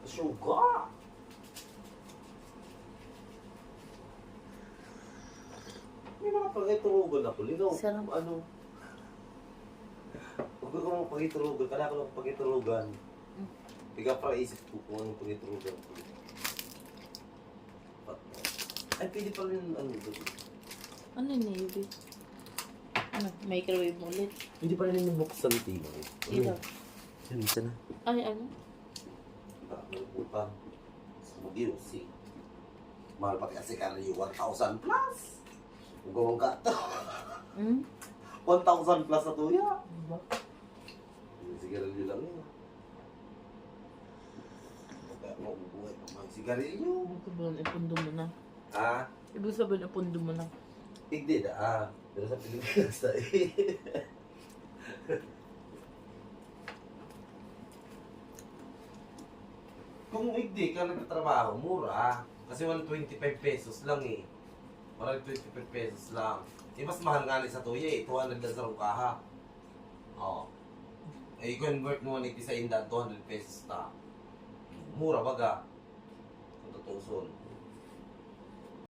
Suga! May mga pag-iturugan ako. Linaw, Sarap. ano? Huwag ko mga pag-iturugan. Kala ko lang pag-iturugan. Bigla para isip ko kung anong pag-iturugan ko. Ay, pwede pa rin ano doon. Ano yun, Navy? Ano? Microwave mo ulit? Hindi pa rin nabuksan tino. Ito. Yun, isa na. Ay, ano? Utang. Smoothie. Mahal pa kasi karyo 1,000 plus. Kung gawang ka ito. 1,000 plus na tuya. Diba? Sigarilyo lang yun. Kaya mabubuhay pa mga sigarilyo. Ibig sabihin, ipundo mo na. Ha? Ibig sabihin, ipundo mo na. Hindi na. Pero sa Pilipinas na eh. Kung hindi ka nagtatrabaho, mura. Kasi 125 pesos lang eh. 125 pesos lang. Eh, mas mahal nga sa tuya eh. 200 lang sa rukaha. Oo. Eh, i-convert mo 180 sa indan, 200 pesos na. Mura baga. Kung tutuson.